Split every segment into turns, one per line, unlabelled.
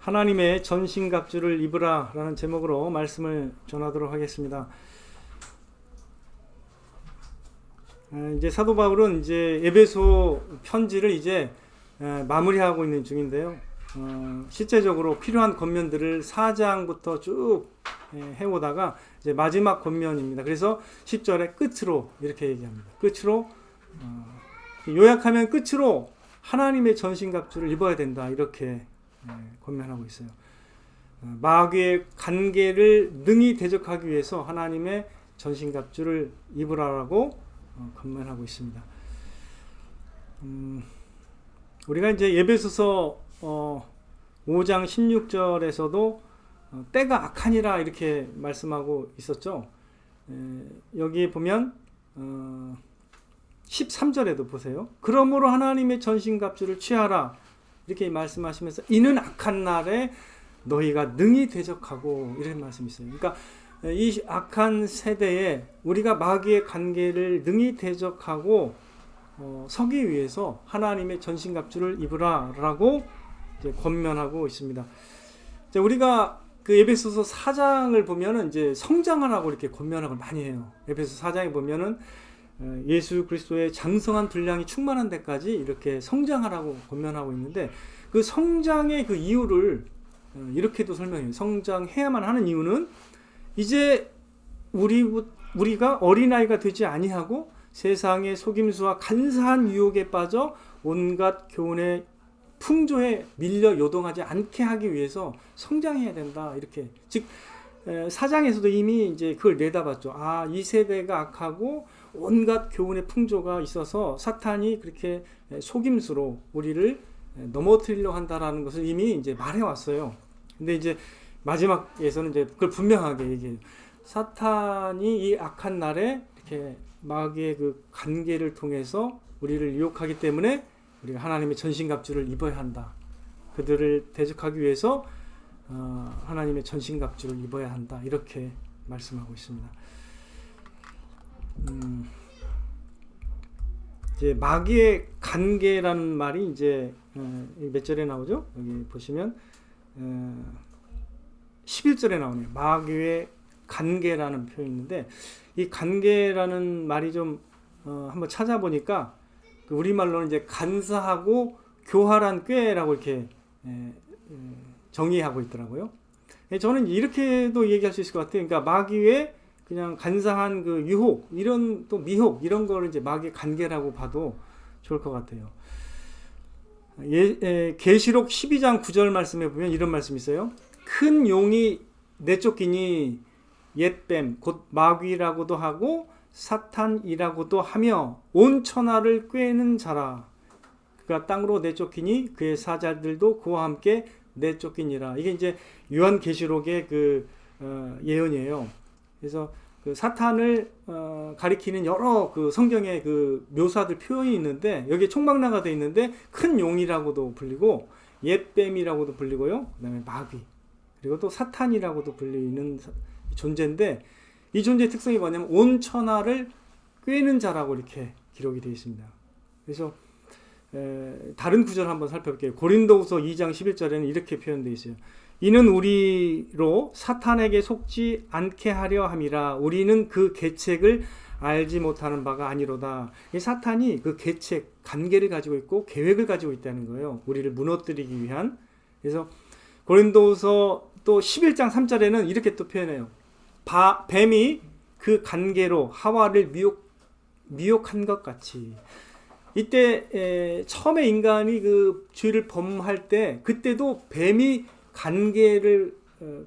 하나님의 전신갑주를 입으라 라는 제목으로 말씀을 전하도록 하겠습니다. 이제 사도 바울은 이제 에베소 편지를 이제 마무리하고 있는 중인데요. 실제적으로 필요한 권면들을 4장부터 쭉 해오다가 이제 마지막 권면입니다. 그래서 10절의 끝으로 이렇게 얘기합니다. 끝으로 요약하면 끝으로 하나님의 전신갑주를 입어야 된다 이렇게 권면하고 있어요. 마귀의 관계를 능히 대적하기 위해서 하나님의 전신갑주를 입으라고 권면하고 있습니다. 우리가 이제 에베소서 5장 16절에서도 때가 악하니라 이렇게 말씀하고 있었죠. 여기 보면 13절에도 보세요. 그러므로 하나님의 전신갑주를 취하라 이렇게 말씀하시면서 이는 악한 날에 너희가 능히 대적하고 이런 말씀이 있어요. 그러니까 이 악한 세대에 우리가 마귀의 관계를 능히 대적하고 서기 위해서 하나님의 전신갑주를 입으라라고 이제 권면하고 있습니다. 이제 우리가 그 에베소서 4장을 보면은 이제 성장하라고 이렇게 권면을 많이 해요. 에베소 4장에 보면은 예수 그리스도의 장성한 분량이 충만한 데까지 이렇게 성장하라고 권면하고 있는데 그 성장의 그 이유를 이렇게도 설명해요. 성장해야만 하는 이유는 이제 우리가 어린아이가 되지 아니하고 세상의 속임수와 간사한 유혹에 빠져 온갖 교훈의 풍조에 밀려 요동하지 않게 하기 위해서 성장해야 된다. 이렇게 즉 사장에서도 이미 이제 그걸 내다봤죠. 이 세대가 악하고 온갖 교훈의 풍조가 있어서 사탄이 그렇게 속임수로 우리를 넘어뜨리려고 한다라는 것을 이미 이제 말해왔어요. 근데 이제 마지막에서는 이제 그걸 분명하게 얘기해요. 사탄이 이 악한 날에 이렇게 마귀의 그 관계를 통해서 우리를 유혹하기 때문에 우리가 하나님의 전신갑주를 입어야 한다. 그들을 대적하기 위해서 하나님의 전신갑주를 입어야 한다. 이렇게 말씀하고 있습니다. 이제 마귀의 관계라는 말이 이제 몇 절에 나오죠? 여기 보시면 11절에 나오네요. 마귀의 관계라는 표현이 있는데 이 관계라는 말이 좀 한번 찾아보니까 그 우리말로는 이제 간사하고 교활한 꾀라고 이렇게 정의하고 있더라고요. 저는 이렇게도 얘기할 수 있을 것 같아요. 그러니까 마귀의 그냥 간사한 그 유혹, 이런 또 미혹, 이런 거를 이제 마귀의 관계라고 봐도 좋을 것 같아요. 계시록 12장 9절 말씀에 보면 이런 말씀이 있어요. 큰 용이 내쫓기니 옛뱀 곧 마귀라고도 하고 사탄이라고도 하며 온 천하를 꿰는 자라. 그가 땅으로 내쫓기니 그의 사자들도 그와 함께 내쫓기니라. 이게 이제 요한계시록의 그 예언이에요. 그래서 그 사탄을 가리키는 여러 그 성경의 그 묘사들 표현이 있는데 여기에 총망라가 되어 있는데 큰 용이라고도 불리고 옛뱀이라고도 불리고요. 그다음에 마귀 그리고 또 사탄이라고도 불리는 존재인데 이 존재의 특성이 뭐냐면 온 천하를 꿰는 자라고 이렇게 기록이 되어 있습니다. 그래서 다른 구절 한번 살펴볼게요. 고린도후서 2장 11절에는 이렇게 표현되어 있어요. 이는 우리로 사탄에게 속지 않게 하려 함이라. 우리는 그 계책을 알지 못하는 바가 아니로다. 이 사탄이 그 계책, 관계를 가지고 있고 계획을 가지고 있다는 거예요. 우리를 무너뜨리기 위한. 그래서 고린도후서 또 11장 3절에는 이렇게 또 표현해요. 뱀이 그 관계로 하와를 미혹한 것 같이. 이때 처음에 인간이 그 죄를 범할 때 그때도 뱀이 관계를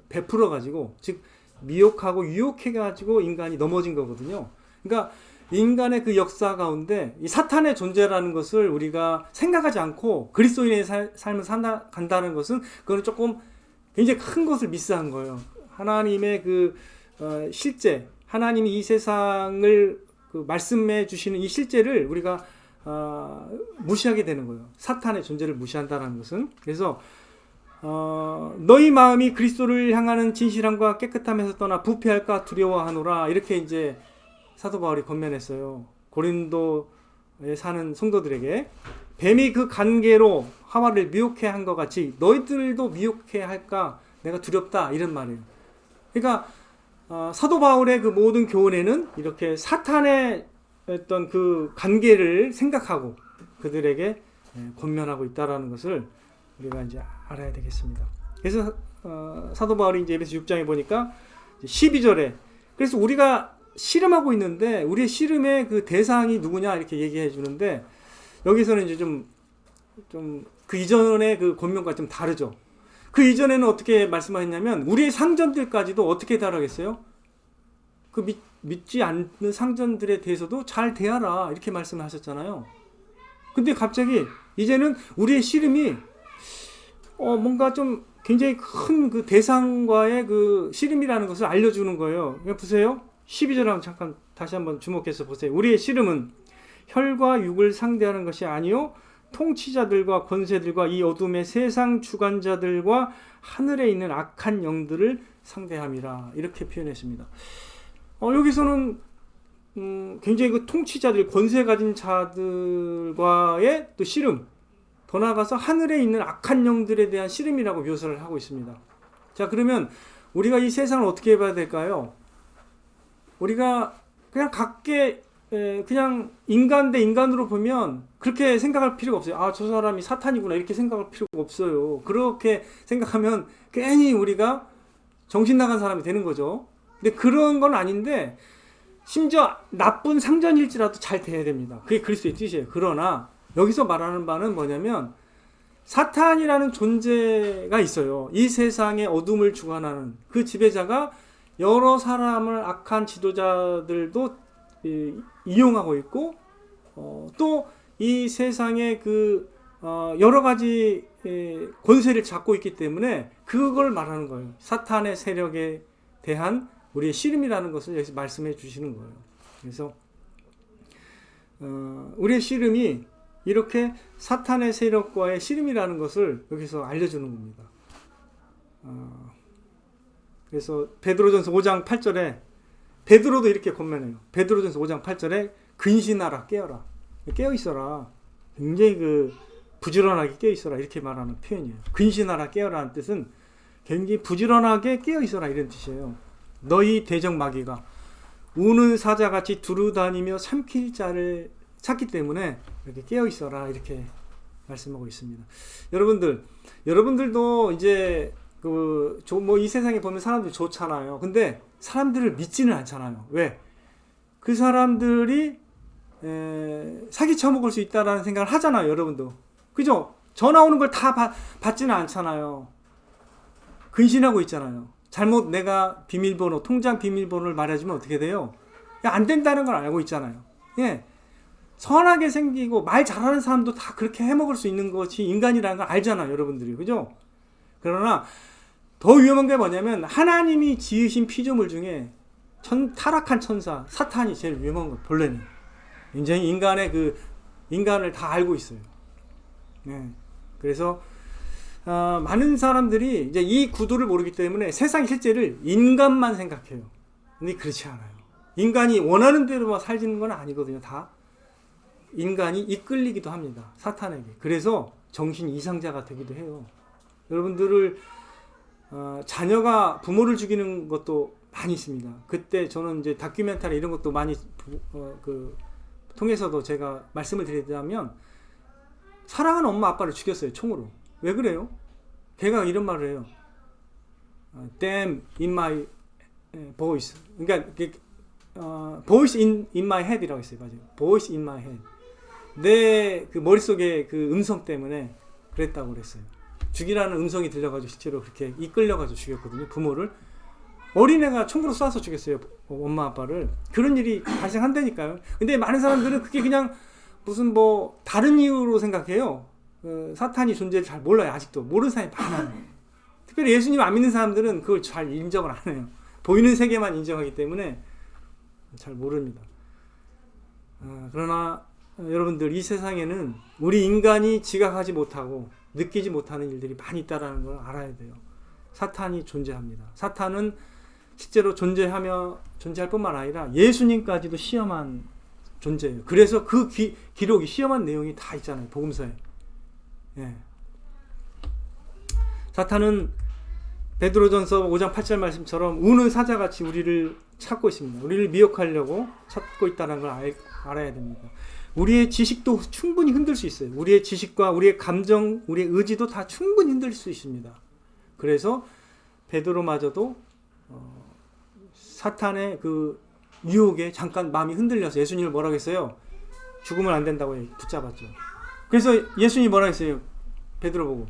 베풀어 가지고 즉 미혹하고 유혹해 가지고 인간이 넘어진 거거든요. 그러니까 인간의 그 역사 가운데 이 사탄의 존재라는 것을 우리가 생각하지 않고 그리스도인의 삶을 간다는 것은 그거는 조금 굉장히 큰 것을 미스한 거예요. 하나님의 그 실제 하나님이 이 세상을 그 말씀해 주시는 이 실제를 우리가 무시하게 되는 거예요. 사탄의 존재를 무시한다는 것은. 그래서 너희 마음이 그리스도를 향하는 진실함과 깨끗함에서 떠나 부패할까 두려워하노라 이렇게 이제 사도 바울이 권면했어요. 고린도에 사는 성도들에게 뱀이 그 관계로 하와를 미혹해 한 것 같이 너희들도 미혹해 할까 내가 두렵다 이런 말이에요. 그러니까 사도 바울의 그 모든 교훈에는 이렇게 사탄의 어떤 그 관계를 생각하고 그들에게 권면하고 있다라는 것을 우리가 이제 알아야 되겠습니다. 그래서 사도 바울이 이제 에베소 6장에 보니까 12절에 그래서 우리가 씨름하고 있는데 우리의 씨름의 그 대상이 누구냐 이렇게 얘기해 주는데 여기서는 이제 좀 그 이전의 그 권면과 좀 다르죠. 그 이전에는 어떻게 말씀하셨냐면 우리의 상전들까지도 어떻게 다루겠어요? 그 믿지 않는 상전들에 대해서도 잘 대하라 이렇게 말씀하셨잖아요. 근데 갑자기 이제는 우리의 씨름이 뭔가 좀 굉장히 큰 그 대상과의 그 씨름이라는 것을 알려주는 거예요. 보세요. 12절 한번 잠깐 다시 한번 주목해서 보세요. 우리의 씨름은 혈과 육을 상대하는 것이 아니요 통치자들과 권세들과 이 어둠의 세상 주관자들과 하늘에 있는 악한 영들을 상대함이라 이렇게 표현했습니다. 여기서는 굉장히 그 통치자들 권세 가진 자들과의 또 씨름 더 나아가서 하늘에 있는 악한 영들에 대한 씨름이라고 묘사를 하고 있습니다. 자 그러면 우리가 이 세상을 어떻게 봐야 될까요? 우리가 그냥 각계 그냥 인간 대 인간으로 보면 그렇게 생각할 필요가 없어요. 저 사람이 사탄이구나 이렇게 생각할 필요가 없어요. 그렇게 생각하면 괜히 우리가 정신 나간 사람이 되는 거죠. 근데 그런 건 아닌데 심지어 나쁜 상전일지라도 잘 대해야 됩니다. 그게 그리스도의 뜻이에요. 그러나 여기서 말하는 바는 뭐냐면 사탄이라는 존재가 있어요. 이 세상의 어둠을 주관하는 그 지배자가 여러 사람을 악한 지도자들도 이용하고 있고 또 이 세상의 그 여러 가지 권세를 잡고 있기 때문에 그걸 말하는 거예요. 사탄의 세력에 대한 우리의 씨름이라는 것을 여기서 말씀해 주시는 거예요. 그래서 우리의 씨름이 이렇게 사탄의 세력과의 씨름이라는 것을 여기서 알려주는 겁니다. 그래서 베드로전서 5장 8절에 베드로도 이렇게 권면해요. 베드로전서 5장 8절에 근신하라 깨어라 깨어 있어라 굉장히 그 부지런하게 깨어 있어라 이렇게 말하는 표현이에요. 근신하라 깨어라는 뜻은 굉장히 부지런하게 깨어 있어라 이런 뜻이에요. 너희 대적 마귀가 우는 사자같이 두루다니며 삼킬 자를 찾기 때문에 이렇게 깨어 있어라 이렇게 말씀하고 있습니다. 여러분들도 이제 이 세상에 보면 사람들이 좋잖아요. 근데 사람들을 믿지는 않잖아요. 왜? 그 사람들이 사기 쳐먹을 수 있다라는 생각을 하잖아요. 여러분도. 그죠? 전화 오는 걸 다 받지는 않잖아요. 근신하고 있잖아요. 잘못 내가 비밀번호, 통장 비밀번호를 말해주면 어떻게 돼요? 안 된다는 걸 알고 있잖아요. 예. 선하게 생기고 말 잘하는 사람도 다 그렇게 해먹을 수 있는 것이 인간이라는 걸 알잖아요. 여러분들이. 그죠? 그러나 더 위험한 게 뭐냐면 하나님이 지으신 피조물 중에 타락한 천사 사탄이 제일 위험한 거 본래는 굉장히 인간을 다 알고 있어요. 네. 그래서 많은 사람들이 이제 이 구도를 모르기 때문에 세상 실제를 인간만 생각해요. 근데 그렇지 않아요. 인간이 원하는 대로만 살지는 건 아니거든요. 다 인간이 이끌리기도 합니다. 사탄에게. 그래서 정신 이상자가 되기도 해요. 여러분들을 자녀가 부모를 죽이는 것도 많이 있습니다. 그때 저는 이제 다큐멘터리 이런 것도 많이 통해서도 제가 말씀을 드리자면 사랑하는 엄마 아빠를 죽였어요. 총으로. 왜 그래요? 걔가 이런 말을 해요. Damn in my voice. 그러니까 voice in my head이라고 했어요. 맞아요. voice in my head. 내 그 머릿속에 그 음성 때문에 그랬다고 그랬어요. 죽이라는 음성이 들려가지고 실제로 그렇게 이끌려가지고 죽였거든요. 부모를. 어린애가 총으로 쏴서 죽였어요. 엄마 아빠를. 그런 일이 발생한다니까요. 근데 많은 사람들은 그게 그냥 무슨 다른 이유로 생각해요. 사탄이 존재를 잘 몰라요. 아직도 모르는 사람이 많아요. 특별히 예수님 안 믿는 사람들은 그걸 잘 인정을 안 해요. 보이는 세계만 인정하기 때문에 잘 모릅니다. 그러나 여러분들 이 세상에는 우리 인간이 지각하지 못하고 느끼지 못하는 일들이 많이 있다는 걸 알아야 돼요. 사탄이 존재합니다. 사탄은 실제로 존재할 뿐만 아니라 예수님까지도 시험한 존재예요. 그래서 그 기록이 시험한 내용이 다 있잖아요. 복음서에. 예. 사탄은 베드로전서 5장 8절 말씀처럼 우는 사자같이 우리를 찾고 있습니다. 우리를 미혹하려고 찾고 있다는 걸 알아야 됩니다. 우리의 지식도 충분히 흔들 수 있어요. 우리의 지식과 우리의 감정, 우리의 의지도 다 충분히 흔들 수 있습니다. 그래서 베드로마저도 사탄의 그 유혹에 잠깐 마음이 흔들려서 예수님을 뭐라고 했어요? 죽으면 안 된다고 붙잡았죠. 그래서 예수님이 뭐라고 했어요? 베드로 보고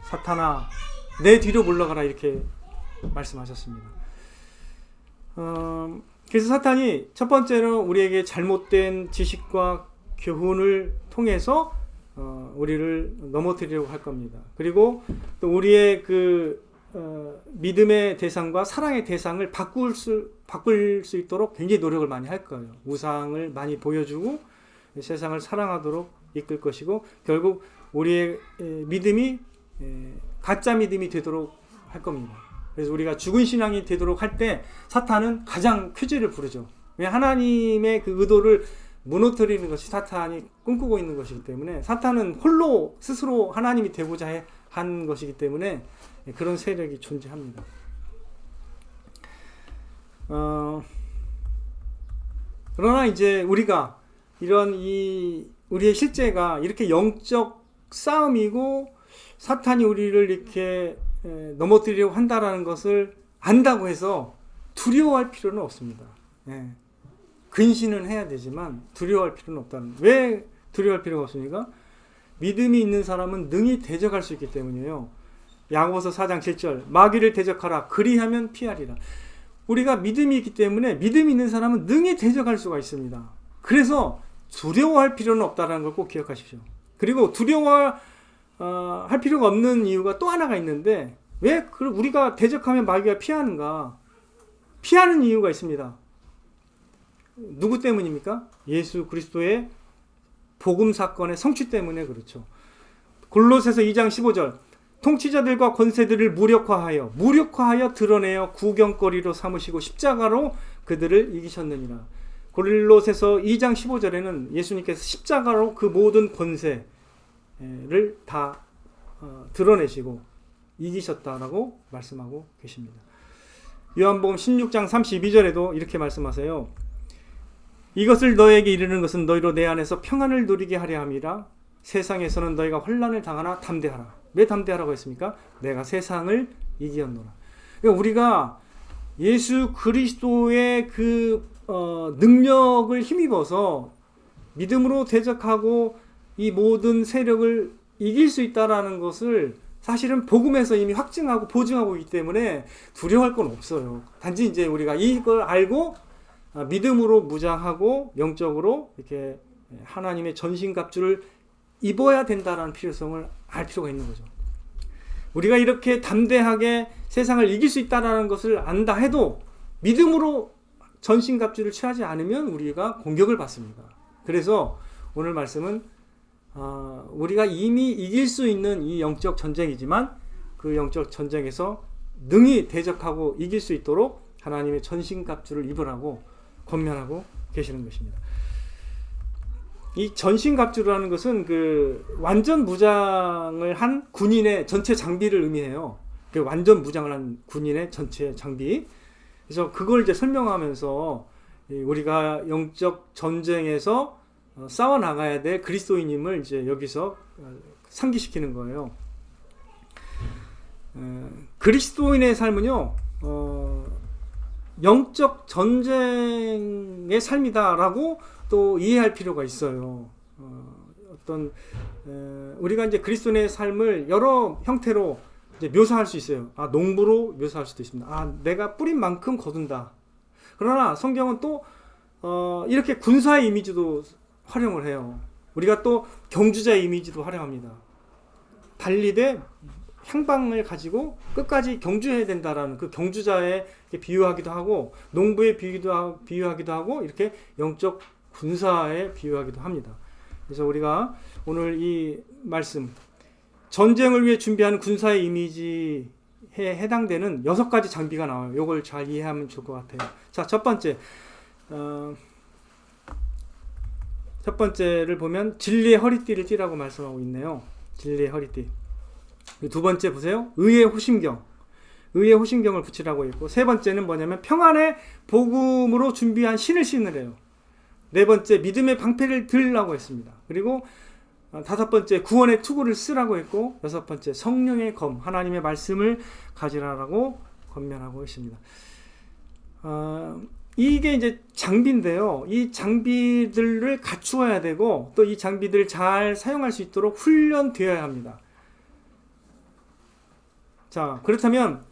사탄아 내 뒤로 물러가라 이렇게 말씀하셨습니다. 그래서 사탄이 첫 번째로 우리에게 잘못된 지식과 교훈을 통해서 우리를 넘어뜨리려고 할 겁니다. 그리고 또 우리의 그 믿음의 대상과 사랑의 대상을 바꿀 수 있도록 굉장히 노력을 많이 할 거예요. 우상을 많이 보여주고 세상을 사랑하도록 이끌 것이고 결국 우리의 믿음이 가짜 믿음이 되도록 할 겁니다. 그래서 우리가 죽은 신앙이 되도록 할 때 사탄은 가장 쾌재를 부르죠. 왜 하나님의 그 의도를 무너뜨리는 것이 사탄이 꿈꾸고 있는 것이기 때문에 사탄은 홀로 스스로 하나님이 되고자 한 것이기 때문에 그런 세력이 존재합니다. 그러나 이제 우리가 이런 우리의 실제가 이렇게 영적 싸움이고 사탄이 우리를 이렇게 넘어뜨리려고 한다라는 것을 안다고 해서 두려워할 필요는 없습니다. 근신은 해야 되지만 두려워할 필요는 없다는. 왜 두려워할 필요가 없습니까? 믿음이 있는 사람은 능히 대적할 수 있기 때문이에요. 야고보서 4장 7절 마귀를 대적하라 그리하면 피하리라. 우리가 믿음이 있기 때문에 믿음이 있는 사람은 능히 대적할 수가 있습니다. 그래서 두려워할 필요는 없다는 걸 꼭 기억하십시오. 그리고 두려워할 필요가 없는 이유가 또 하나가 있는데 왜 우리가 대적하면 마귀가 피하는가? 피하는 이유가 있습니다. 누구 때문입니까? 예수 그리스도의 복음 사건의 성취 때문에 그렇죠. 골로새서 2장 15절 통치자들과 권세들을 무력화하여 드러내어 구경거리로 삼으시고 십자가로 그들을 이기셨느니라. 골로새서 2장 15절에는 예수님께서 십자가로 그 모든 권세를 다 드러내시고 이기셨다라고 말씀하고 계십니다. 요한복음 16장 32절에도 이렇게 말씀하세요. 이것을 너에게 이르는 것은 너희로 내 안에서 평안을 누리게 하려 함이라. 세상에서는 너희가 혼란을 당하나 담대하라. 왜 담대하라고 했습니까? 내가 세상을 이기었노라. 그러니까 우리가 예수 그리스도의 그 능력을 힘입어서 믿음으로 대적하고 이 모든 세력을 이길 수 있다라는 것을 사실은 복음에서 이미 확증하고 보증하고 있기 때문에 두려워할 건 없어요. 단지 이제 우리가 이걸 알고 믿음으로 무장하고 영적으로 이렇게 하나님의 전신갑주를 입어야 된다라는 필요성을 알 필요가 있는 거죠. 우리가 이렇게 담대하게 세상을 이길 수 있다라는 것을 안다 해도 믿음으로 전신갑주를 취하지 않으면 우리가 공격을 받습니다. 그래서 오늘 말씀은 우리가 이미 이길 수 있는 이 영적 전쟁이지만 그 영적 전쟁에서 능히 대적하고 이길 수 있도록 하나님의 전신갑주를 입으라고 권면하고 계시는 것입니다. 이 전신갑주라는 것은 그 완전 무장을 한 군인의 전체 장비를 의미해요. 그 완전 무장을 한 군인의 전체 장비. 그래서 그걸 이제 설명하면서 우리가 영적 전쟁에서 싸워 나가야 될 그리스도인임을 이제 여기서 상기시키는 거예요. 그리스도인의 삶은요, 영적 전쟁의 삶이다라고 또 이해할 필요가 있어요. 우리가 이제 그리스도인의 삶을 여러 형태로 이제 묘사할 수 있어요. 농부로 묘사할 수도 있습니다. 내가 뿌린 만큼 거둔다. 그러나 성경은 또 이렇게 군사의 이미지도 활용을 해요. 우리가 또 경주자의 이미지도 활용합니다. 달리되 향방을 가지고 끝까지 경주해야 된다라는 그 경주자에 비유하기도 하고 농부에 비유하기도 하고 이렇게 영적 군사에 비유하기도 합니다. 그래서 우리가 오늘 이 말씀 전쟁을 위해 준비하는 군사의 이미지에 해당되는 6가지 장비가 나와요. 이걸 잘 이해하면 좋을 것 같아요. 자, 첫 번째를 보면 진리의 허리띠를 띠라고 말씀하고 있네요. 진리의 허리띠. 두 번째 보세요. 의의 호심경. 의의 호심경을 붙이라고 했고, 세 번째는 뭐냐면 평안의 복음으로 준비한 신을 신으래요. 네 번째 믿음의 방패를 들라고 했습니다. 그리고 다섯 번째 구원의 투구를 쓰라고 했고, 여섯 번째 성령의 검, 하나님의 말씀을 가지라라고 권면하고 있습니다. 이게 이제 장비인데요. 이 장비들을 갖추어야 되고 또 이 장비들을 잘 사용할 수 있도록 훈련되어야 합니다. 자, 그렇다면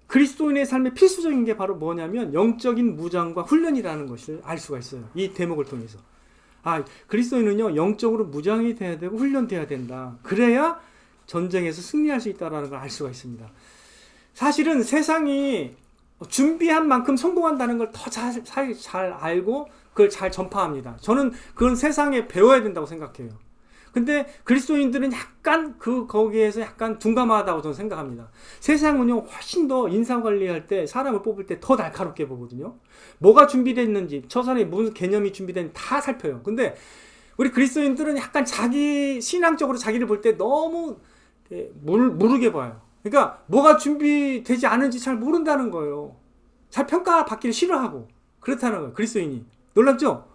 그리스도인의 삶의 필수적인 게 바로 뭐냐면 영적인 무장과 훈련이라는 것을 알 수가 있어요. 이 대목을 통해서. 그리스도인은요, 영적으로 무장이 돼야 되고 훈련돼야 된다. 그래야 전쟁에서 승리할 수 있다는 걸 알 수가 있습니다. 사실은 세상이 준비한 만큼 성공한다는 걸 더 잘 알고 그걸 잘 전파합니다. 저는 그건 세상에 배워야 된다고 생각해요. 근데 그리스도인들은 약간 거기에서 약간 둔감하다고 저는 생각합니다. 세상은요, 훨씬 더 인사관리할 때, 사람을 뽑을 때 더 날카롭게 보거든요. 뭐가 준비됐는지, 저 사람이 무슨 개념이 준비됐는지 다 살펴요. 근데 우리 그리스도인들은 약간 자기, 신앙적으로 자기를 볼 때 너무 모르게 봐요. 그러니까 뭐가 준비되지 않은지 잘 모른다는 거예요. 잘 평가받기를 싫어하고 그렇다는 거예요. 그리스도인이. 놀랍죠?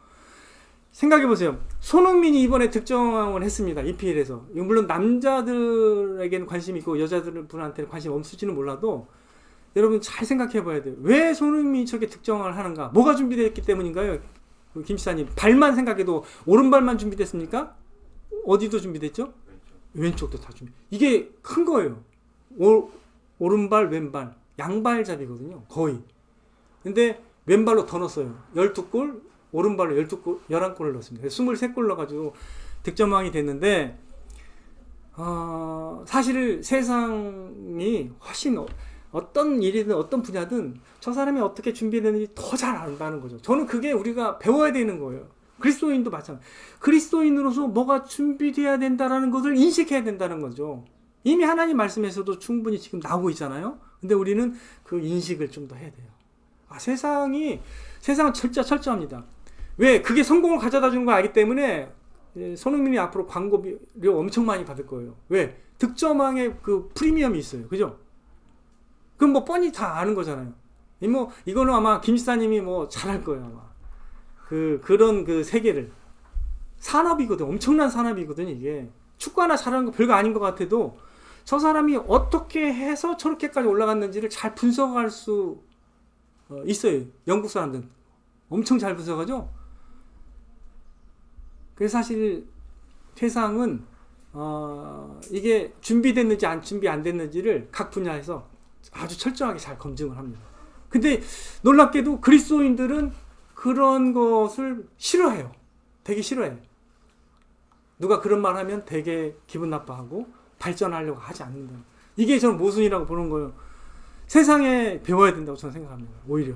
생각해보세요. 손흥민이 이번에 득점을 했습니다. EPL에서. 물론 남자들에게는 관심이 있고 여자분한테는 관심이 없을지는 몰라도 여러분 잘 생각해봐야 돼요. 왜 손흥민이 저렇게 득점을 하는가? 뭐가 준비되었기 때문인가요? 김 지사님, 발만 생각해도 오른발만 준비됐습니까? 어디도 준비됐죠? 왼쪽도 다 준비. 이게 큰 거예요. 오른발, 왼발, 양발잡이거든요. 거의. 근데 왼발로 더 넣었어요. 12골, 오른발로 12골, 11골을 넣었습니다. 23골 넣어가지고 득점왕이 됐는데, 사실 세상이 훨씬 어떤 일이든 어떤 분야든 저 사람이 어떻게 준비되는지 더 잘 안다는 거죠. 저는 그게 우리가 배워야 되는 거예요. 그리스도인도 마찬가지. 그리스도인으로서 뭐가 준비되어야 된다는 것을 인식해야 된다는 거죠. 이미 하나님 말씀에서도 충분히 지금 나오고 있잖아요. 근데 우리는 그 인식을 좀 더 해야 돼요. 세상은 철저합니다. 왜? 그게 성공을 가져다 주는 걸 알기 때문에 손흥민이 앞으로 광고료 엄청 많이 받을 거예요. 왜? 득점왕의 그 프리미엄이 있어요. 그죠? 그럼 뭐 뻔히 다 아는 거잖아요. 이거는 아마 김 지사님이 잘할 거예요. 아마. 그런 그 세계를. 산업이거든. 엄청난 산업이거든, 이게. 축구 하나 잘하는 거 별거 아닌 것 같아도 저 사람이 어떻게 해서 저렇게까지 올라갔는지를 잘 분석할 수 있어요. 영국 사람들은 엄청 잘 분석하죠. 그래서 사실 세상은 이게 준비됐는지 준비 안 됐는지를 각 분야에서 아주 철저하게 잘 검증을 합니다. 근데 놀랍게도 그리스도인들은 그런 것을 싫어해요. 되게 싫어해요. 누가 그런 말 하면 되게 기분 나빠하고 발전하려고 하지 않는다. 이게 저는 모순이라고 보는 거예요. 세상에 배워야 된다고 저는 생각합니다. 오히려.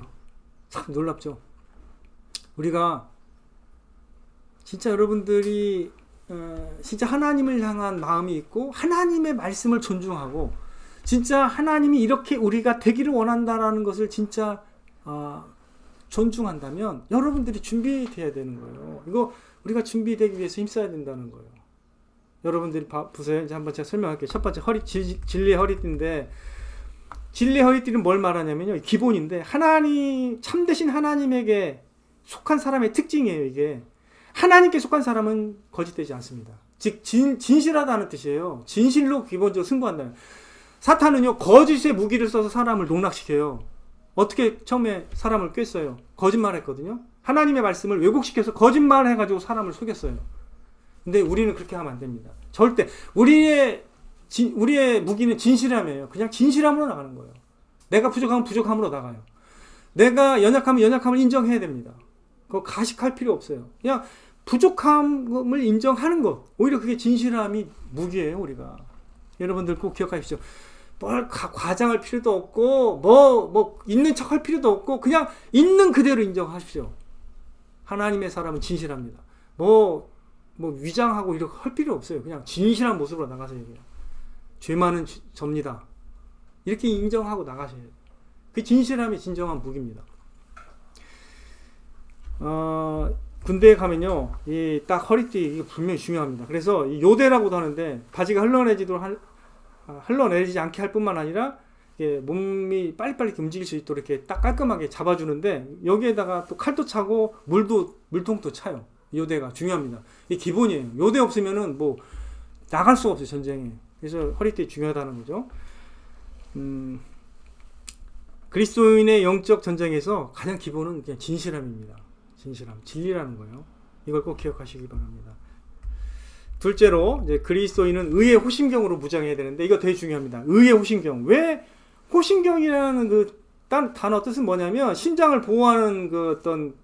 참 놀랍죠. 우리가 진짜 여러분들이 진짜 하나님을 향한 마음이 있고 하나님의 말씀을 존중하고 진짜 하나님이 이렇게 우리가 되기를 원한다라는 것을 진짜 존중한다면 여러분들이 준비돼야 되는 거예요. 이거 우리가 준비되기 위해서 힘써야 된다는 거예요. 여러분들이 보세요. 이제 한번 제가 설명할게요. 첫 번째 진리의 허리띠인데, 진리의 허리띠는 뭘 말하냐면요, 기본인데 참되신 하나님에게 속한 사람의 특징이에요. 이게 하나님께 속한 사람은 거짓되지 않습니다. 즉 진실하다는 뜻이에요. 진실로 기본적으로 승부한다는. 사탄은요, 거짓의 무기를 써서 사람을 농락시켜요. 어떻게 처음에 사람을 꿰어요? 거짓말했거든요. 하나님의 말씀을 왜곡시켜서 거짓말을 해가지고 사람을 속였어요. 근데 우리는 그렇게 하면 안 됩니다. 절대. 우리의 무기는 진실함이에요. 그냥 진실함으로 나가는 거예요. 내가 부족하면 부족함으로 나가요. 내가 연약하면 연약함을 인정해야 됩니다. 그거 가식할 필요 없어요. 그냥 부족함을 인정하는 것. 오히려 그게 진실함이 무기예요, 우리가. 여러분들 꼭 기억하십시오. 뭘 과장할 필요도 없고 있는 척 할 필요도 없고 그냥 있는 그대로 인정하십시오. 하나님의 사람은 진실합니다. 위장하고 이렇게 할 필요 없어요. 그냥 진실한 모습으로 나가세요. 그냥. 죄 많은 접니다. 이렇게 인정하고 나가셔야 돼요. 그 진실함이 진정한 무기입니다. 군대에 가면요, 이 딱 허리띠 이거 분명히 중요합니다. 그래서 이 요대라고도 하는데 바지가 흘러내리지 않게 할 뿐만 아니라 몸이 빨리빨리 움직일 수 있도록 이렇게 딱 깔끔하게 잡아주는데 여기에다가 또 칼도 차고 물통도 차요. 요대가 중요합니다. 이게 기본이에요. 요대 없으면은 뭐 나갈 수가 없어요, 전쟁에. 그래서 허리띠 중요하다는 거죠. 그리스도인의 영적 전쟁에서 가장 기본은 그냥 진실함입니다. 진실함, 진리라는 거예요. 이걸 꼭 기억하시기 바랍니다. 둘째로 이제 그리스도인은 의의 호심경으로 무장해야 되는데 이거 되게 중요합니다. 의의 호심경. 왜 호심경이라는 그 단어 뜻은 뭐냐면 심장을 보호하는 그 어떤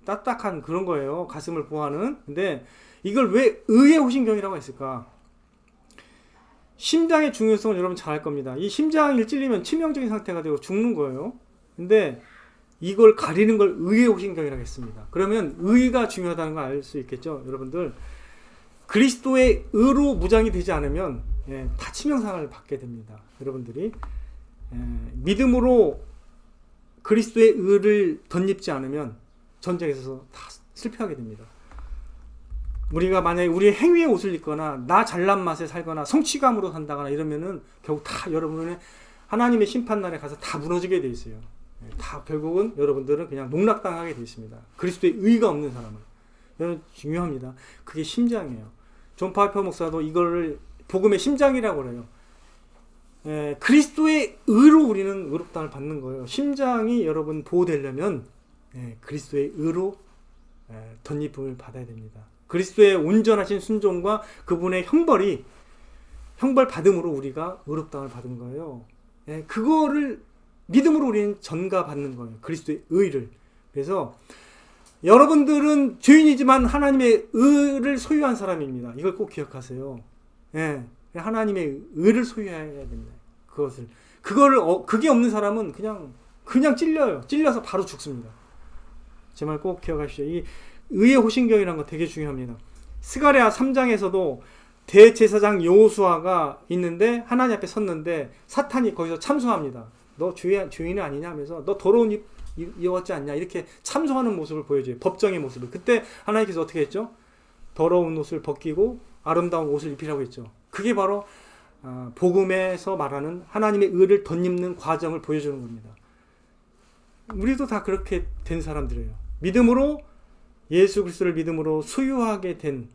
딱딱한 그런 거예요. 가슴을 보호하는. 근데 이걸 왜 의의 호심경이라고 했을까? 심장의 중요성을 여러분 잘 알 겁니다. 이 심장이 찔리면 치명적인 상태가 되고 죽는 거예요. 근데 이걸 가리는 걸 의의 호심경이라고 했습니다. 그러면 의가 중요하다는 걸 알 수 있겠죠, 여러분들. 그리스도의 의로 무장이 되지 않으면 다 치명상을 받게 됩니다. 여러분들이 믿음으로 그리스도의 의를 덧입지 않으면 전쟁에서 다 실패하게 됩니다. 우리가 만약에 우리의 행위의 옷을 입거나 나 잘난 맛에 살거나 성취감으로 산다거나 이러면은 결국 다 여러분의 하나님의 심판날에 가서 다 무너지게 돼 있어요. 다 결국은 여러분들은 그냥 농락당하게 돼 있습니다. 그리스도의 의가 없는 사람은. 이건 중요합니다. 그게 심장이에요. 존 파이퍼 목사도 이거를 복음의 심장이라고 그래요. 그리스도의 의로 우리는 의롭다함을 받는 거예요. 심장이 여러분 보호되려면 그리스도의 의로 덧입음을 받아야 됩니다. 그리스도의 온전하신 순종과 그분의 형벌 받음으로 우리가 의롭다함을 받은 거예요. 그거를 믿음으로 우리는 전가받는 거예요. 그리스도의 의를. 그래서 여러분들은 죄인이지만 하나님의 의를 소유한 사람입니다. 이걸 꼭 기억하세요. 하나님의 의를 소유해야 됩니다. 그게 없는 사람은 그냥 찔려요. 찔려서 바로 죽습니다. 제 말 꼭 기억하십시오. 이 의의 호신경이라는 거 되게 중요합니다. 스가랴 3장에서도 대제사장 여호수아가 있는데 하나님 앞에 섰는데 사탄이 거기서 참소합니다. 너 죄인이 아니냐 하면서 너 더러운 입 입었지 않냐 이렇게 참소하는 모습을 보여줘요. 법정의 모습을. 그때 하나님께서 어떻게 했죠? 더러운 옷을 벗기고 아름다운 옷을 입히라고 했죠. 그게 바로 복음에서 말하는 하나님의 의를 덧입는 과정을 보여주는 겁니다. 우리도 다 그렇게 된 사람들이에요. 믿음으로 예수 그리스도를 믿음으로 소유하게 된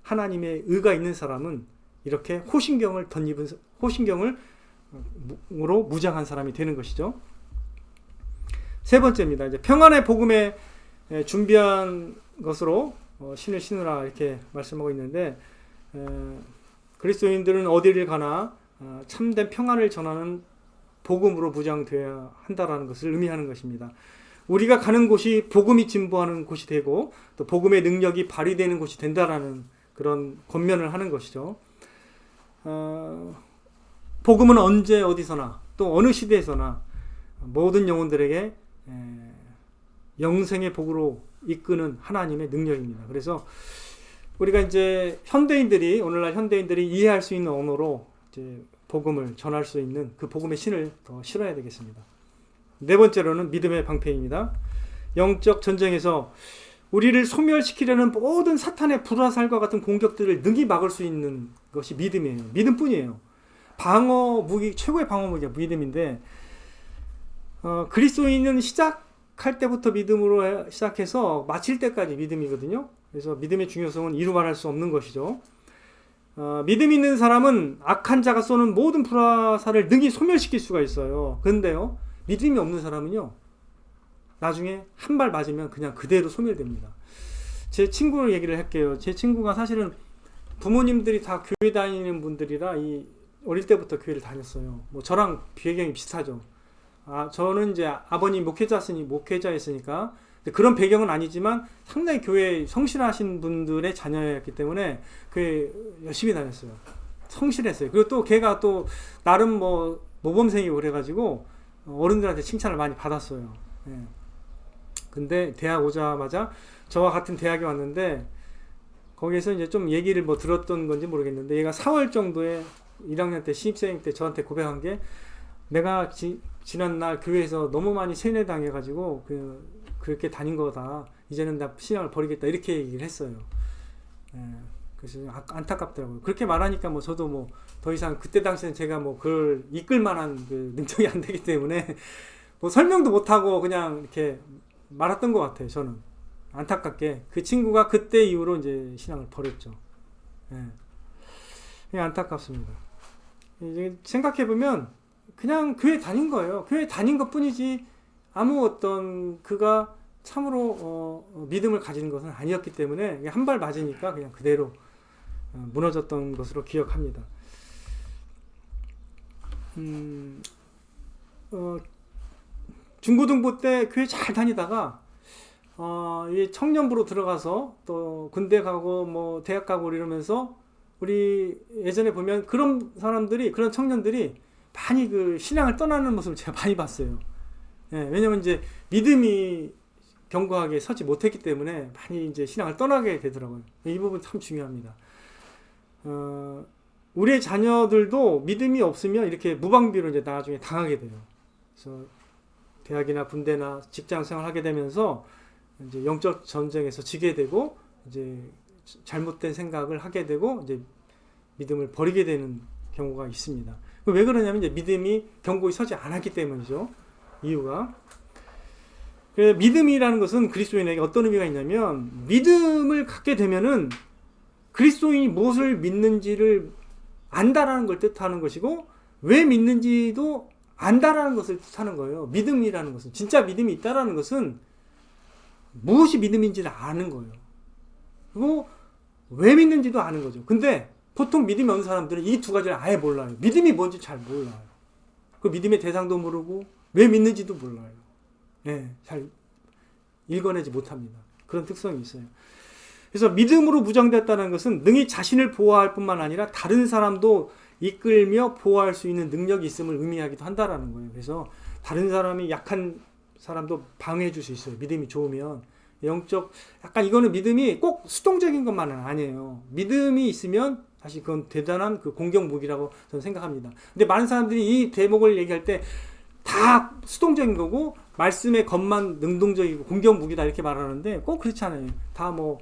하나님의 의가 있는 사람은 이렇게 호신경을 덧입은 호신경으로 무장한 사람이 되는 것이죠. 세 번째입니다. 이제 평안의 복음에 준비한 것으로 신을 신으라 이렇게 말씀하고 있는데 그리스도인들은 어디를 가나 참된 평안을 전하는 복음으로 무장되어야 한다라는 것을 의미하는 것입니다. 우리가 가는 곳이 복음이 진보하는 곳이 되고 또 복음의 능력이 발휘되는 곳이 된다라는 그런 권면을 하는 것이죠. 복음은 언제 어디서나 또 어느 시대에서나 모든 영혼들에게 영생의 복으로 이끄는 하나님의 능력입니다. 그래서 우리가 이제 오늘날 현대인들이 이해할 수 있는 언어로 이제 복음을 전할 수 있는 그 복음의 신을 더 실어야 되겠습니다. 네 번째로는 믿음의 방패입니다. 영적 전쟁에서 우리를 소멸시키려는 모든 사탄의 불화살과 같은 공격들을 능히 막을 수 있는 것이 믿음이에요. 믿음뿐이에요. 최고의 방어 무기가 믿음인데 그리스도인은 시작할 때부터 믿음으로 시작해서 마칠 때까지 믿음이거든요. 그래서 믿음의 중요성은 이루 말할 수 없는 것이죠. 믿음 있는 사람은 악한 자가 쏘는 모든 불화살을 능히 소멸시킬 수가 있어요. 그런데요, 믿음이 없는 사람은요, 나중에 한 발 맞으면 그냥 그대로 소멸됩니다. 제 친구를 얘기를 할게요. 제 친구가 사실은 부모님들이 다 교회 다니는 분들이라 어릴 때부터 교회를 다녔어요. 뭐 저랑 배경이 비슷하죠. 저는 이제 아버님 목회자였으니까 그런 배경은 아니지만 상당히 교회에 성실하신 분들의 자녀였기 때문에 교회 열심히 다녔어요. 성실했어요. 그리고 또 걔가 또 나름 모범생이고 그래가지고 어른들한테 칭찬을 많이 받았어요. 근데 대학 오자마자 저와 같은 대학에 왔는데 거기에서 이제 좀 얘기를 들었던 건지 모르겠는데 얘가 4월 정도에 1학년 때 신입생 때 저한테 고백한 게 내가 지난날 교회에서 너무 많이 세뇌당해가지고 그렇게 다닌 거다. 이제는 나 신앙을 버리겠다 이렇게 얘기를 했어요. 예, 그래서 안타깝더라고요. 그렇게 말하니까 뭐 저도 뭐 더 이상 그때 당시에는 제가 뭐 그걸 이끌 만한 그 능력이 안 되기 때문에 뭐 설명도 못하고 그냥 이렇게 말았던 것 같아요. 저는 안타깝게 그 친구가 그때 이후로 이제 신앙을 버렸죠. 예, 그냥 안타깝습니다. 이제 생각해 보면 그냥 교회 다닌 거예요. 교회 다닌 것 뿐이지 아무 어떤 그가 참으로 믿음을 가지는 것은 아니었기 때문에 한 발 맞으니까 그냥 그대로 무너졌던 것으로 기억합니다. 중고등부 때 교회 잘 다니다가 이 청년부로 들어가서 또 군대 가고 뭐 대학 가고 이러면서 우리 예전에 보면 그런 사람들이 그런 청년들이 많이 그 신앙을 떠나는 모습을 제가 많이 봤어요. 예, 왜냐면 이제 믿음이 견고하게 서지 못했기 때문에 많이 이제 신앙을 떠나게 되더라고요. 이 부분 참 중요합니다. 우리의 자녀들도 믿음이 없으면 이렇게 무방비로 이제 나중에 당하게 돼요. 그래서 대학이나 군대나 직장 생활하게 되면서 이제 영적 전쟁에서 지게 되고 이제 잘못된 생각을 하게 되고 이제 믿음을 버리게 되는 경우가 있습니다. 왜 그러냐면 이제 믿음이 견고히 서지 않았기 때문이죠. 이유가. 그래서 믿음이라는 것은 그리스도인에게 어떤 의미가 있냐면 믿음을 갖게 되면은 그리스도인이 무엇을 믿는지를 안다라는 걸 뜻하는 것이고 왜 믿는지도 안다라는 것을 뜻하는 거예요. 믿음이라는 것은 진짜 믿음이 있다라는 것은 무엇이 믿음인지를 아는 거예요. 그리고 왜 믿는지도 아는 거죠. 근데 보통 믿음이 없는 사람들은 이 두 가지를 아예 몰라요. 믿음이 뭔지 잘 몰라요. 그 믿음의 대상도 모르고 왜 믿는지도 몰라요. 예, 잘 읽어내지 못합니다. 그런 특성이 있어요. 그래서 믿음으로 무장됐다는 것은 능히 자신을 보호할 뿐만 아니라 다른 사람도 이끌며 보호할 수 있는 능력이 있음을 의미하기도 한다라는 거예요. 그래서 다른 사람이 약한 사람도 방어해 줄 수 있어요. 믿음이 좋으면. 영적, 약간 이거는 믿음이 꼭 수동적인 것만은 아니에요. 믿음이 있으면 사실 그건 대단한 그 공격 무기라고 저는 생각합니다. 근데 많은 사람들이 이 대목을 얘기할 때 다 수동적인 거고 말씀의 것만 능동적이고 공격 무기다 이렇게 말하는데 꼭 그렇지 않아요. 다 뭐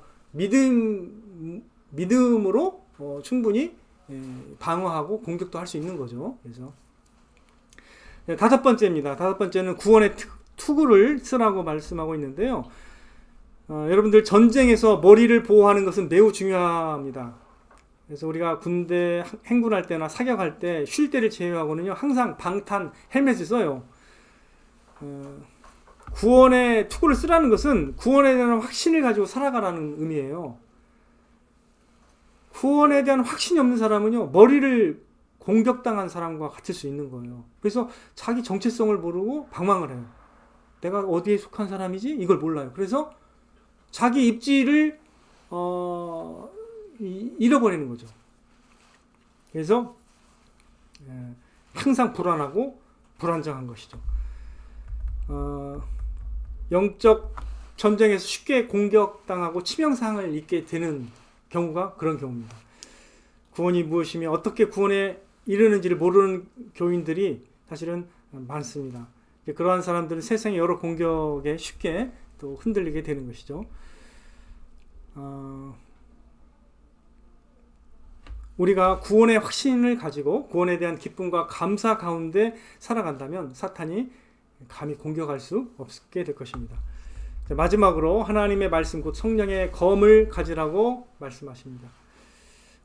믿음으로 충분히 방어하고 공격도 할 수 있는 거죠. 그래서 다섯 번째입니다. 다섯 번째는 구원의 투구를 쓰라고 말씀하고 있는데요. 여러분들 전쟁에서 머리를 보호하는 것은 매우 중요합니다. 그래서 우리가 군대 행군할 때나 사격할 때 쉴 때를 제외하고는요 항상 방탄 헬멧을 써요. 구원의 투구를 쓰라는 것은 구원에 대한 확신을 가지고 살아가라는 의미예요. 구원에 대한 확신이 없는 사람은요 머리를 공격당한 사람과 같을 수 있는 거예요. 그래서 자기 정체성을 모르고 방황을 해요. 내가 어디에 속한 사람이지? 이걸 몰라요. 그래서 자기 입지를 잃어버리는 거죠. 그래서 항상 불안하고 불안정한 것이죠. 영적 전쟁에서 쉽게 공격당하고 치명상을 입게 되는 경우가 그런 경우입니다. 구원이 무엇이며 어떻게 구원에 이르는지를 모르는 교인들이 사실은 많습니다. 그러한 사람들은 세상의 여러 공격에 쉽게 또 흔들리게 되는 것이죠. 우리가 구원의 확신을 가지고 구원에 대한 기쁨과 감사 가운데 살아간다면 사탄이 감히 공격할 수 없게 될 것입니다. 마지막으로 하나님의 말씀 곧 성령의 검을 가지라고 말씀하십니다.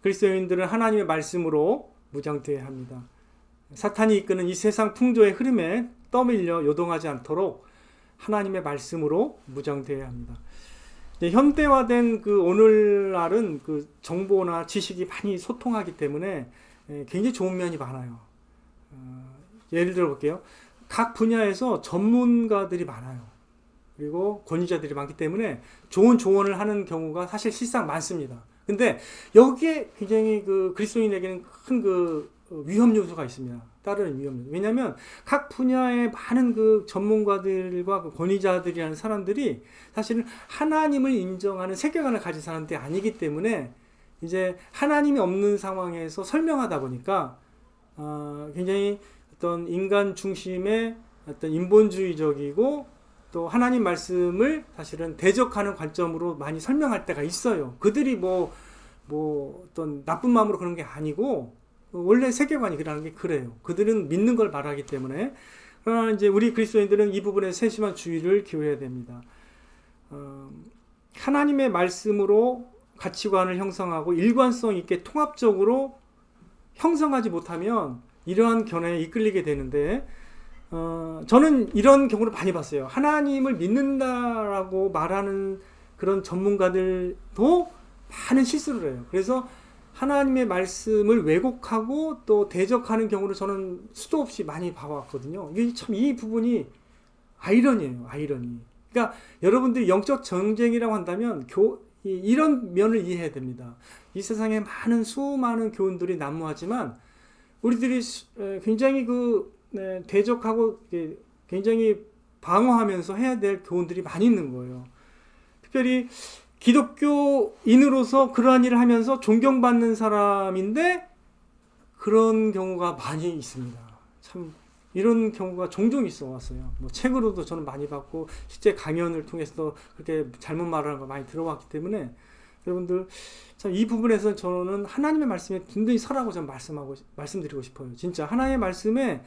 그리스도인들은 하나님의 말씀으로 무장되어야 합니다. 사탄이 이끄는 이 세상 풍조의 흐름에 떠밀려 요동하지 않도록 하나님의 말씀으로 무장되어야 합니다. 현대화된 그 오늘날은 그 정보나 지식이 많이 소통하기 때문에 굉장히 좋은 면이 많아요. 예를 들어 볼게요. 각 분야에서 전문가들이 많아요. 그리고 권위자들이 많기 때문에 좋은 조언을 하는 경우가 사실 실상 많습니다. 근데 여기에 굉장히 그 그리스도인에게는 큰 그 위험 요소가 있습니다. 따르는 위험 요소. 왜냐하면 각 분야의 많은 그 전문가들과 그 권위자들이라는 사람들이 사실은 하나님을 인정하는 세계관을 가진 사람들이 아니기 때문에 이제 하나님이 없는 상황에서 설명하다 보니까 굉장히 어떤 인간 중심의 어떤 인본주의적이고 또 하나님 말씀을 사실은 대적하는 관점으로 많이 설명할 때가 있어요. 그들이 뭐 어떤 나쁜 마음으로 그런 게 아니고 원래 세계관이 그러는 게 그래요. 그들은 믿는 걸 말하기 때문에. 그러나 이제 우리 그리스도인들은 이 부분에 세심한 주의를 기울여야 됩니다. 하나님의 말씀으로 가치관을 형성하고 일관성 있게 통합적으로 형성하지 못하면 이러한 견해에 이끌리게 되는데, 저는 이런 경우를 많이 봤어요. 하나님을 믿는다라고 말하는 그런 전문가들도 많은 실수를 해요. 그래서 하나님의 말씀을 왜곡하고 또 대적하는 경우를 저는 수도 없이 많이 봐왔거든요. 이게 참 이 부분이 아이러니예요. 아이러니. 그러니까 여러분들이 영적 전쟁이라고 한다면 이런 면을 이해해야 됩니다. 이 세상에 수많은 교훈들이 난무하지만 우리들이 굉장히 대적하고 굉장히 방어하면서 해야 될 교훈들이 많이 있는 거예요. 특별히 기독교인으로서 그러한 일을 하면서 존경받는 사람인데 그런 경우가 많이 있습니다. 참 이런 경우가 종종 있어 왔어요. 뭐 책으로도 저는 많이 봤고 실제 강연을 통해서도 그렇게 잘못 말하는 거 많이 들어왔기 때문에 여러분들 참 이 부분에서 저는 하나님의 말씀에 든든히 서라고 좀 말씀드리고 싶어요. 진짜 하나님의 말씀에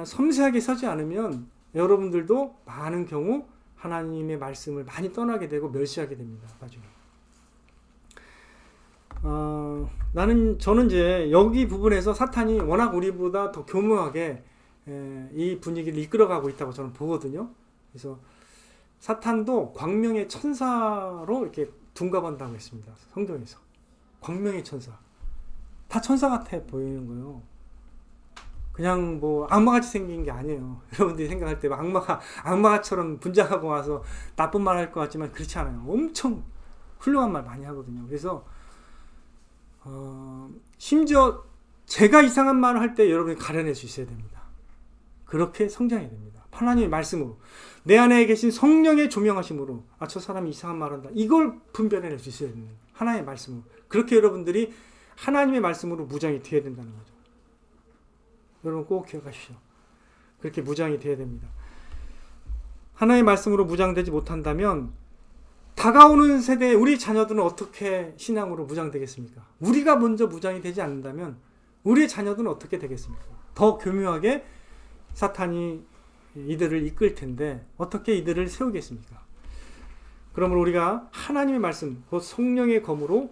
섬세하게 서지 않으면 여러분들도 많은 경우 하나님의 말씀을 많이 떠나게 되고 멸시하게 됩니다. 나중에. 저는 이제 여기 부분에서 사탄이 워낙 우리보다 더 교묘하게 이 분위기를 이끌어가고 있다고 저는 보거든요. 그래서 사탄도 광명의 천사로 이렇게 둔갑한다고 했습니다. 성경에서. 광명의 천사. 다 천사 같아 보이는 거예요. 그냥 뭐 악마같이 생긴 게 아니에요. 여러분들이 생각할 때 악마처럼 분장하고 와서 나쁜 말 할 것 같지만 그렇지 않아요. 엄청 훌륭한 말 많이 하거든요. 그래서 심지어 제가 이상한 말을 할 때 여러분이 가려낼 수 있어야 됩니다. 그렇게 성장해야 됩니다. 하나님의 말씀으로 내 안에 계신 성령의 조명하심으로 저 사람이 이상한 말을 한다. 이걸 분별해낼 수 있어야 됩니다. 하나님의 말씀으로. 그렇게 여러분들이 하나님의 말씀으로 무장이 되어야 된다는 거죠. 여러분 꼭 기억하십시오. 그렇게 무장이 되어야 됩니다. 하나님의 말씀으로 무장되지 못한다면 다가오는 세대에 우리 자녀들은 어떻게 신앙으로 무장되겠습니까? 우리가 먼저 무장이 되지 않는다면 우리의 자녀들은 어떻게 되겠습니까? 더 교묘하게 사탄이 이들을 이끌 텐데 어떻게 이들을 세우겠습니까? 그러므로 우리가 하나님의 말씀, 곧 성령의 검으로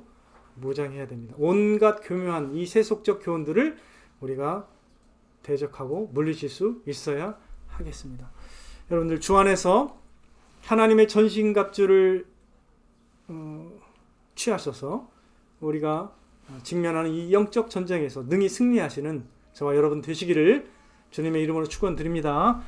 무장해야 됩니다. 온갖 교묘한 이 세속적 교훈들을 우리가 대적하고 물리칠 수 있어야 하겠습니다. 여러분들 주 안에서 하나님의 전신갑주를 취하셔서 우리가 직면하는 이 영적 전쟁에서 능히 승리하시는 저와 여러분 되시기를 주님의 이름으로 축원드립니다.